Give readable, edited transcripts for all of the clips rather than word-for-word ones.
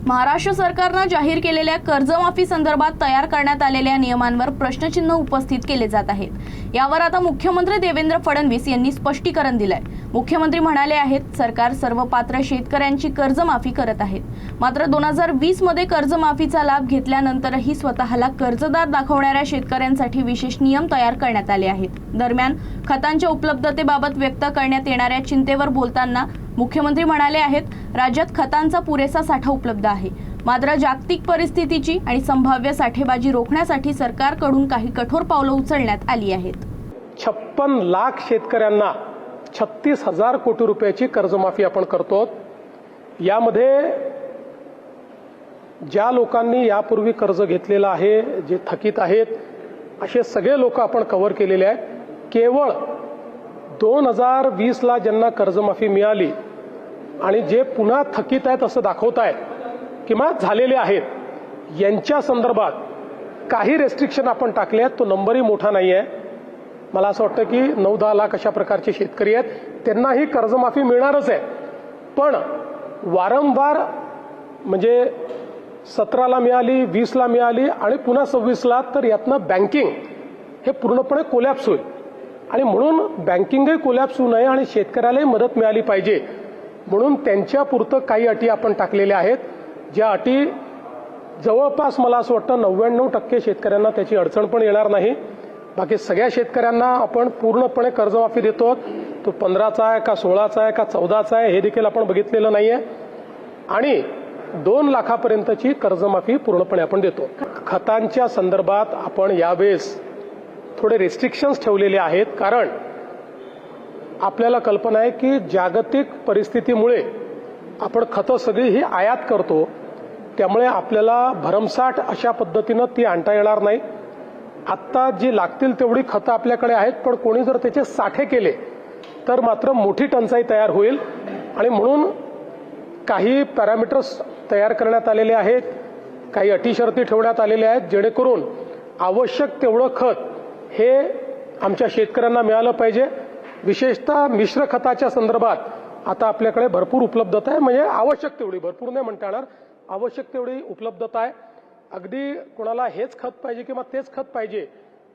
महाराष्ट्र सरकारने जाहीर केलेल्या कर्जमाफी संदर्भात तयार करण्यात आलेल्या नियमांवर प्रश्नचिन्ह उपस्थित केले जात आहेत। यावर आता मुख्यमंत्री देवेंद्र फडणवीस यांनी स्पष्टीकरण दिलंय। मुख्यमंत्री म्हणाले आहेत, सरकार सर्व पात्र शेतकऱ्यांची कर्जमाफी करत आहे। मात्र 2020 मध्ये कर्जमाफीचा लाभ घेतल्यानंतरही स्वतःला कर्जदार दाखवणाऱ्या शेतकऱ्यांसाठी विशेष नियम तयार करण्यात आले आहेत। दरम्यान खतांच्या उपलब्धतेबाबत व्यक्त करण्यात येणाऱ्या चिंतेवर बोलताना मुख्यमंत्री म्हणाले आहेत, राज्यात खतांचा पुरेसा साठा उपलब्ध आहे। मात्र जागतिक परिस्थितीची आणि संभाव्य साठेबाजी रोखण्यासाठी सरकारकडून काही कठोर पावलं उचलण्यात आली आहेत। 56 लाख शेतकऱ्यांना 36,000 कोटी रुपयाची कर्जमाफी आपण करतो। यामध्ये ज्या लोकांनी यापूर्वी कर्ज घेतलेलं आहे, जे थकीत आहेत, असे सगळे लोक आपण कव्हर केलेले आहेत। केवळ 2020 ला ज्यांना कर्जमाफी मिळाली आणि जे पुन्हा थकीत आहेत असं दाखवत आहेत किंवा झालेले आहेत, यांच्या संदर्भात काही रेस्ट्रिक्शन आपण टाकले आहेत। तो नंबरही मोठा नाही आहे। मला असं वाटतं की 9-10 लाख अशा प्रकारचे शेतकरी आहेत, त्यांनाही कर्जमाफी मिळणारच आहे। पण वारंवार म्हणजे 17 ला मिळाली, 20 ला मिळाली आणि पुन्हा 26 ला, तर यातनं बँकिंग हे पूर्णपणे कोलॅप्स होईल आणि म्हणून बँकिंगही कोलॅप्स होऊ नये आणि शेतकऱ्यालाही मदत मिळाली पाहिजे म्हणून त्यांच्यापुरतं काही अटी आपण टाकलेल्या आहेत। ज्या अटी जवळपास मला असं वाटतं 99% शेतकऱ्यांना त्याची अडचण पण येणार नाही। बाकी सगळ्या शेतकऱ्यांना आपण पूर्णपणे कर्जमाफी देतो। तो 15चा आहे का 16चा आहे का 14चा आहे हे देखील आपण बघितलेलं नाहीये आणि 2 लाखापर्यंतची कर्जमाफी पूर्णपणे आपण देतो। खतांच्या संदर्भात आपण यावेळेस थोडे रेस्ट्रिक्शन्स ठेवलेले आहेत, कारण आपल्याला कल्पना आहे की जागतिक परिस्थितीमुळे आपण खतं सगळी ही आयात करतो, त्यामुळे आपल्याला भरमसाठ अशा पद्धतीनं ती आणता येणार नाही। आत्ता जी लागतील तेवढी खतं आपल्याकडे आहेत, पण कोणी जर त्याचे साठे केले तर मात्र मोठी टंचाई तयार होईल आणि म्हणून काही पॅरामीटर्स तयार करण्यात आलेले आहेत, काही अटी शर्ती ठेवण्यात आलेल्या आहेत, जेणेकरून आवश्यक तेवढं खत हे आमच्या शेतकऱ्यांना मिळालं पाहिजे। विशेषतः मिश्र खताच्या संदर्भात आता आपल्याकडे भरपूर उपलब्धता आहे, म्हणजे आवश्यक तेवढी, भरपूर नाही म्हणता येणार, आवश्यक तेवढी उपलब्धता आहे। अगदी कोणाला हेच खत पाहिजे किंवा तेच खत पाहिजे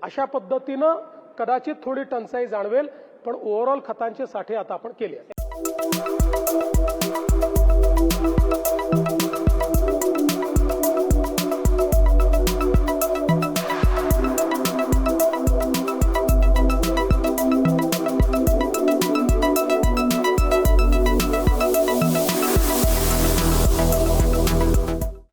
अशा पद्धतीनं कदाचित थोडी टंचाई जाणवेल, पण ओव्हरऑल खतांचे साठे आता आपण केले आहेत।